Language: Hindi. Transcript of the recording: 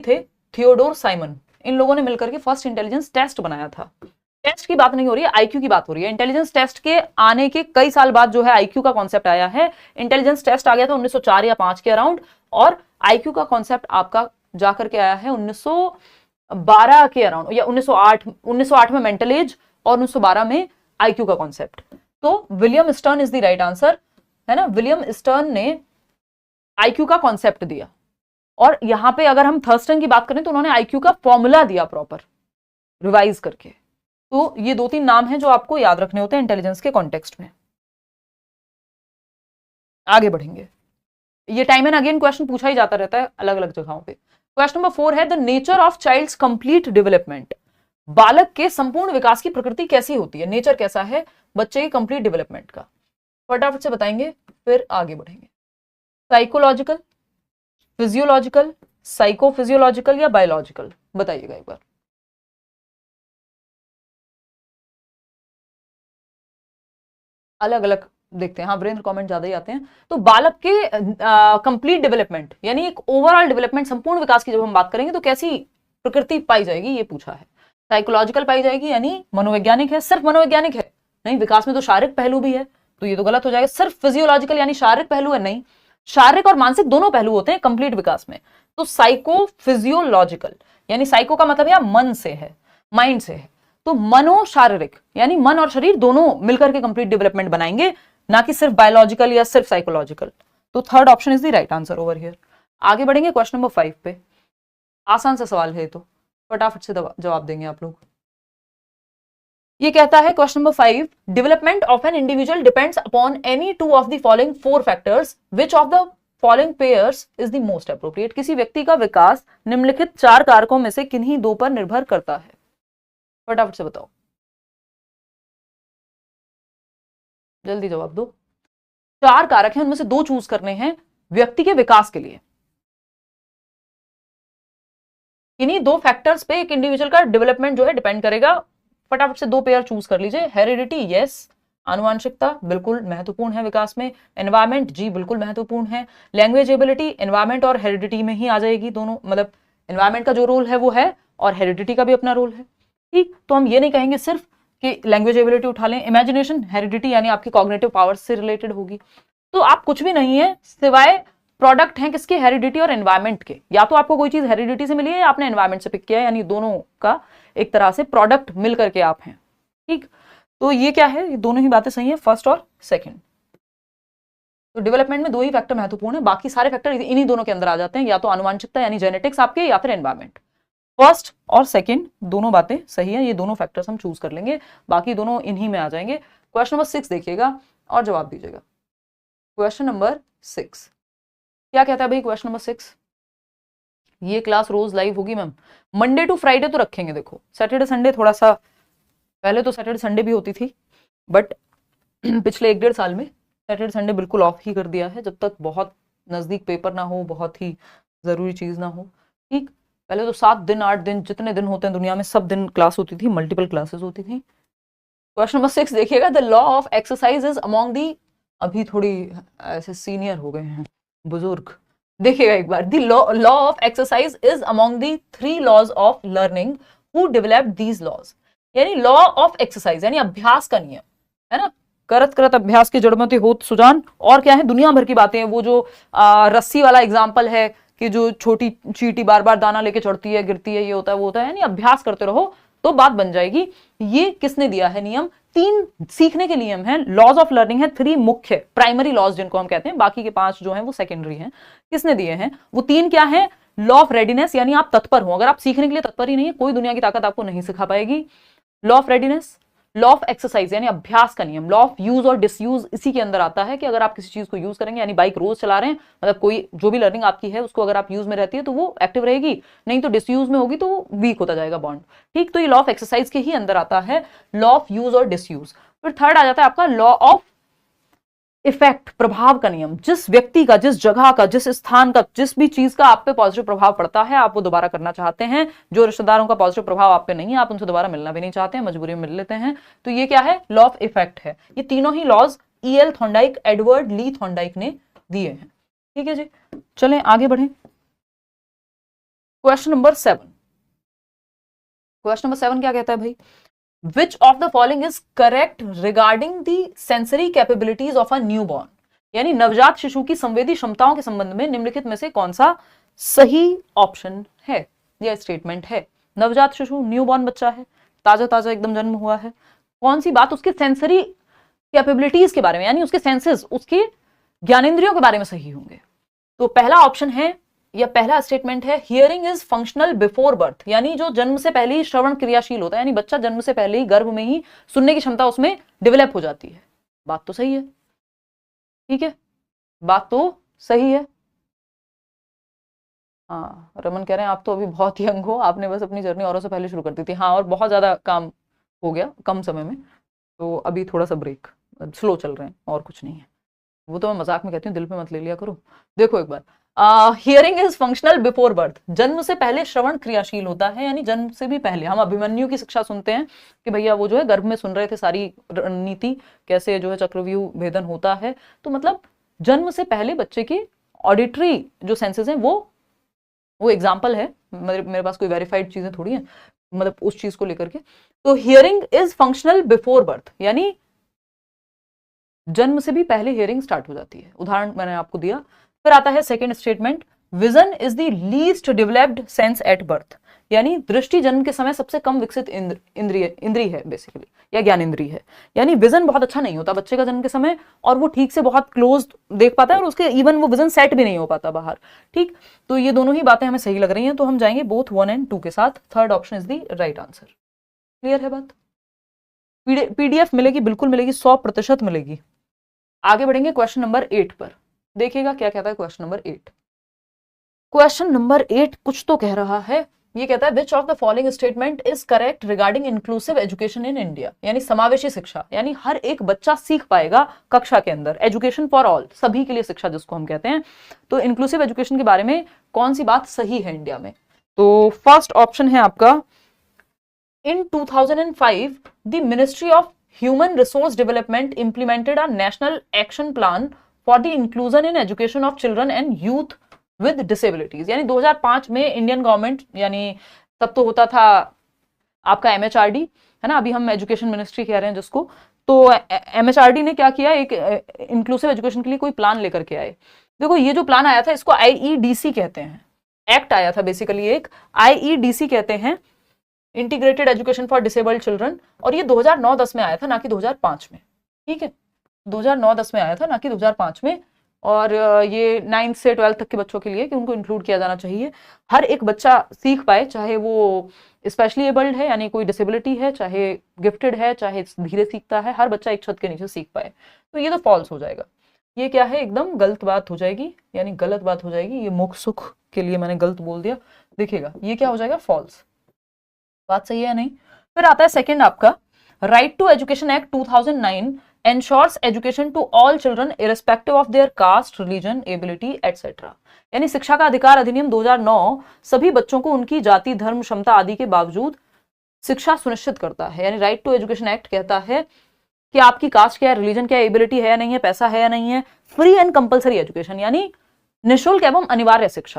थे थियोडोर साइमन, इन लोगों ने मिलकर के फर्स्ट इंटेलिजेंस टेस्ट बनाया था। टेस्ट की बात नहीं हो रही है, आईक्यू की बात हो रही है। इंटेलिजेंस टेस्ट के आने के कई साल बाद जो है आईक्यू का कॉन्सेप्ट आया है। इंटेलिजेंस टेस्ट आ गया था 1904 या 5 के अराउंड, और आईक्यू का कॉन्सेप्ट आपका जाकर के आया है 1912 के अराउंड, या 1908 में मेंटल एज और 1912 में आईक्यू का कॉन्सेप्ट। तो William stern is the right answer, है ना। विलियम स्टर्न ने आईक्यू का कॉन्सेप्ट दिया, और यहां पे अगर हम थर्स्टन की बात करें तो उन्होंने आईक्यू का फॉर्मूला दिया प्रॉपर रिवाइज करके। तो ये 2-3 नाम हैं जो आपको याद रखने होते हैं इंटेलिजेंस के कॉन्टेक्स्ट में। आगे बढ़ेंगे, ये टाइम एंड अगेन क्वेश्चन पूछा ही जाता रहता है अलग अलग जगहों पे। क्वेश्चन नंबर 4 है the nature of child's complete development. बालक के संपूर्ण विकास की प्रकृति कैसी होती है, नेचर कैसा है बच्चे के कंप्लीट डेवलपमेंट का, फटाफट से बताएंगे फिर आगे बढ़ेंगे। साइकोलॉजिकल, फिजियोलॉजिकल, साइकोफिजियोलॉजिकल या बायोलॉजिकल, बताइएगा एक बार। अलग अलग देखते हैं, हाँ वीरेंद्र कमेंट ज्यादा ही आते हैं। तो बालक के कंप्लीट डेवलपमेंट यानी एक ओवरऑल डेवलपमेंट, संपूर्ण विकास की जब हम बात करेंगे तो कैसी प्रकृति पाई जाएगी ये पूछा है। साइकोलॉजिकल पाई जाएगी यानी मनोवैज्ञानिक है, सिर्फ मनोवैज्ञानिक है नहीं, विकास में तो शारीरिक पहलू भी है, तो ये तो गलत हो जाएगा। सिर्फ फिजियोलॉजिकल यानी शारीरिक पहलू है नहीं, शारीरिक और मानसिक दोनों पहलू होते हैं कंप्लीट विकास में। तो साइको फिजियोलॉजिकल यानी साइको का मतलब है मन से है, माइंड से है, तो मनो शारीरिक यानी मन और शरीर दोनों मिलकर के कंप्लीट डेवलपमेंट बनाएंगे, ना कि सिर्फ बायोलॉजिकल या सिर्फ साइकोलॉजिकल। तो third option is the right answer over here. आगे बढ़ेंगे क्वेश्चन नंबर 5 पे, आसान सा सवाल है तो फटाफट से जवाब देंगे आप लोग। ये कहता है question number 5, development of an individual depends upon any two of the following 4 factors, which of the following pairs is the most appropriate. किसी व्यक्ति का विकास निम्नलिखित 4 कारकों में से किन्हीं 2 पर निर्भर करता है, फटाफट से बताओ, जल्दी जवाब दो। 4 कारक हैं, उनमें से 2 चूज करने हैं व्यक्ति के विकास के लिए। इन्हीं 2 फैक्टर्स पे एक इंडिविजुअल का डेवलपमेंट जो है डिपेंड करेगा। फटाफट से 2 पेयर चूज कर लीजिए। हेरिडिटी यस, आनुवांशिकता बिल्कुल महत्वपूर्ण है विकास में। एनवायरमेंट जी बिल्कुल महत्वपूर्ण है। लैंग्वेज एबिलिटी एनवायरमेंट और हेरिडिटी में ही आ जाएगी दोनों, मतलब एनवायरमेंट का जो रोल है वो है और हेरिडिटी का भी अपना रोल है। ठीक, तो हम ये नहीं कहेंगे सिर्फ कि लैंग्वेज एबिलिटी उठा लें। इमेजिनेशन हेरिडिटी यानी आपकी कॉग्निटिव पावर्स से रिलेटेड होगी। तो आप कुछ भी नहीं है सिवाय प्रोडक्ट हैं किसके, हेरिडिटी और एनवायरमेंट के। या तो आपको कोई चीज हेरिडिटी से मिली है या आपने एनवायरमेंट से पिक किया है, यानी दोनों का एक तरह से प्रोडक्ट मिल करके आप हैं। ठीक, तो ये क्या है, ये दोनों ही बातें सही है, फर्स्ट और सेकंड। तो डेवलपमेंट में 2 ही फैक्टर महत्वपूर्ण है, बाकी सारे फैक्टर इन्हीं दोनों के अंदर आ जाते हैं, या तो आनुवांशिकता यानी जेनेटिक्स आपके, या फिर एनवायरमेंट। फर्स्ट और सेकंड दोनों बातें सही है, ये दोनों फैक्टर्स हम चूज कर लेंगे, बाकी दोनों इन्हीं में आ जाएंगे। क्वेश्चन नंबर 6 देखिएगा और जवाब दीजिएगा। क्वेश्चन नंबर 6 क्या कहता है भाई, क्वेश्चन नंबर 6, ये क्लास रोज लाइव होगी मैम, मंडे टू फ्राइडे तो रखेंगे। देखो सैटरडे संडे थोड़ा सा, पहले तो सैटरडे संडे भी होती थी, बट पिछले 1-1.5 साल में सैटरडे संडे बिल्कुल ऑफ ही कर दिया है, जब तक बहुत नजदीक पेपर ना हो, बहुत ही जरूरी चीज ना हो। ठीक, पहले तो 7 दिन 8 दिन जितने दिन होते हैं दुनिया में सब दिन क्लास होती थी, मल्टीपल क्लासेस होती थी। क्वेश्चन नंबर 6 देखिएगा, the law of exercise is among the, अभी थोड़ी ऐसे सीनियर हो गए हैं बुजुर्ग, देखिएगा एक बार, the law of exercise is among the 3 laws of learning, who developed these laws. यानी लॉ ऑफ एक्सरसाइज यानी अभ्यास का नियम, है ना, करत करत अभ्यास की जड़मति होत सुजान। और क्या है, दुनिया भर की बातें हैं, वो जो रस्सी वाला एग्जाम्पल है कि जो छोटी चींटी बार बार दाना लेके चढ़ती है, गिरती है, ये होता है वो होता है, यानी अभ्यास करते रहो तो बात बन जाएगी। ये किसने दिया है नियम, 3 सीखने के नियम है, लॉज ऑफ लर्निंग है, 3 मुख्य प्राइमरी लॉज जिनको हम कहते हैं, बाकी के 5 जो हैं वो सेकेंडरी हैं। किसने दिए हैं वो 3 क्या है, लॉ ऑफ रेडीनेस यानी आप तत्पर हो, अगर आप सीखने के लिए तत्पर ही नहीं है कोई दुनिया की ताकत आपको नहीं सिखा पाएगी। Law of readiness, law of exercise यानी अभ्यास का नियम, लॉ ऑफ यूज और डिसयूज इसी के अंदर आता है कि अगर आप किसी चीज को यूज करेंगे, यानी बाइक रोज चला रहे हैं, मतलब कोई जो भी लर्निंग आपकी है उसको अगर आप यूज में रहती है तो वो एक्टिव रहेगी, नहीं तो डिसयूज में होगी तो वो वीक होता जाएगा बॉन्ड। ठीक, तो ये लॉ ऑफ एक्सरसाइज के ही अंदर आता है लॉ ऑफ यूज और डिसयूज। फिर थर्ड आ जाता है आपका लॉ ऑफ इफेक्ट, प्रभाव का नियम, जिस व्यक्ति का, जिस जगह का, जिस स्थान का, जिस भी चीज का आप पे पॉजिटिव प्रभाव पड़ता है आप वो दोबारा करना चाहते हैं। जो रिश्तेदारों का पॉजिटिव प्रभाव आप पे नहीं है आप उनसे दोबारा मिलना भी नहीं चाहते हैं, मजबूरी में मिल लेते हैं, तो ये क्या है, लॉ ऑफ इफेक्ट है। ये तीनों ही लॉज E.L. थॉर्नडाइक, एडवर्ड ली थॉर्नडाइक ने दिए हैं। ठीक है जी, चलें आगे बढ़ें। क्वेश्चन नंबर 7, क्वेश्चन नंबर 7 क्या कहता है भाई, which of the following is correct regarding the sensory capabilities of a new born, यानी नवजात शिशु की संवेदी क्षमताओं के संबंध में निम्नलिखित में से कौन सा सही ऑप्शन है या स्टेटमेंट है। नवजात शिशु न्यू बॉर्न बच्चा है, ताजा ताजा एकदम जन्म हुआ है, कौन सी बात उसके सेंसरी कैपेबिलिटीज के बारे में, यानी उसके सेंसेस, उसके ज्ञानेंद्रियों के बारे में सही होंगे। तो पहला ऑप्शन है या पहला स्टेटमेंट है, hearing is functional before birth, यानी जो जन्म से पहले ही श्रवण क्रियाशील होता है, यानी बच्चा जन्म से पहले ही गर्भ में ही सुनने की क्षमता उसमें डेवलप हो जाती है। बात तो सही है, ठीक है, बात तो सही है। हाँ, रमन कह रहे हैं आप तो अभी बहुत यंग हो, आपने बस अपनी जर्नी औरों से पहले शुरू कर दी थी। हाँ, और बहुत ज्यादा काम हो गया कम समय में, तो अभी थोड़ा सा ब्रेक, स्लो चल रहे हैं और कुछ नहीं है। वो तो मैं मजाक में कहती हूँ, दिल पे मत ले लिया करो। देखो एक बार, hearing is functional before birth, जन्म से पहले श्रवण क्रियाशील होता है, यानी जन्म से भी पहले। हम अभिमन्यु की शिक्षा सुनते हैं कि भैया वो जो है गर्भ में सुन रहे थे सारी रणनीति, कैसे जो है चक्रव्यूह भेदन होता है। तो मतलब जन्म से पहले बच्चे की ऑडिटरी जो सेंसेस हैं वो एग्जाम्पल है, मेरे पास कोई वेरीफाइड चीजें थोड़ी है, मतलब उस चीज को लेकर के। तो hearing is functional before birth, यानी जन्म से भी पहले हियरिंग स्टार्ट हो जाती है, उदाहरण मैंने आपको दिया। फिर आता है second statement, vision is the least developed sense at birth, यानी दृष्टि जन्म के समय सबसे कम विकसित इंद्रिय है बेसिकली, या ज्ञान इंद्रिय है। यानी विजन बहुत अच्छा नहीं होता बच्चे का जन्म के समय, और वो ठीक से बहुत क्लोज देख पाता है, और उसके इवन वो विजन सेट भी नहीं हो पाता बाहर। ठीक, तो ये दोनों ही बातें हमें सही लग रही हैं, तो हम जाएंगे बोथ 1 और 2 के साथ। Third option is the right answer. Clear है बात? पीडीएफ मिलेगी, बिल्कुल मिलेगी, 100% मिलेगी। आगे बढ़ेंगे क्वेश्चन नंबर 8 पर, देखिएगा क्या कहता है क्वेश्चन नंबर 8। क्वेश्चन नंबर 8 कुछ तो कह रहा है, ये कहता है which of the following statement is correct regarding inclusive education in India, यानी समावेशी शिक्षा, यानी हर एक बच्चा सीख पाएगा कक्षा के अंदर, एजुकेशन फॉर ऑल, सभी के लिए शिक्षा जिसको हम कहते हैं। तो इंक्लूसिव एजुकेशन के बारे में कौन सी बात सही है इंडिया में। तो फर्स्ट ऑप्शन है आपका, इन 2005 the ministry of Human Resource Development implemented a national action plan for the inclusion in education of children and youth with disabilities, यानी 2005 में इंडियन गवर्नमेंट, यानी तब तो होता था आपका MHRD, है ना, अभी हम एजुकेशन मिनिस्ट्री कह रहे हैं जिसको। तो MHRD ने क्या किया, एक इंक्लूसिव एजुकेशन के लिए कोई प्लान लेकर के आए। देखो ये जो प्लान आया था इसको IEDC कहते हैं, एक्ट आया था बेसिकली, एक IEDC कहते हैं, integrated education for disabled children, और ये 2009-10 में आया था, ना कि 2005 में। ठीक है, 2009-10 में आया था, ना कि 2005 में। और ये 9th से 12th तक के बच्चों के लिए कि उनको इंक्लूड किया जाना चाहिए, हर एक बच्चा सीख पाए, चाहे वो स्पेशली एबल्ड है यानी कोई डिसेबिलिटी है, चाहे गिफ्टेड है, चाहे धीरे सीखता है, हर बच्चा एक छत के नीचे सीख पाए। तो ये तो फॉल्स हो जाएगा, ये क्या है, एकदम गलत बात हो जाएगी, यानी गलत बात हो जाएगी। ये मुख सुख के लिए मैंने गलत बोल दिया, देखिएगा ये क्या हो जाएगा, फॉल्स। बात सही है नहीं। फिर आता है सेकंड आपका, right to education act 2009 ensures education to all children irrespective of their caste, religion, ability etcetera, यानी शिक्षा का अधिकार अधिनियम 2009 सभी बच्चों को उनकी जाति, धर्म, क्षमता आदि के बावजूद शिक्षा सुनिश्चित करता है। यानी राइट टू एजुकेशन एक्ट कहता है कि आपकी कास्ट क्या है, रिलीजन क्या है, एबिलिटी है या नहीं है, पैसा है या नहीं है, फ्री एंड कंपलसरी एजुकेशन, यानी निःशुल्क एवं अनिवार्य शिक्षा।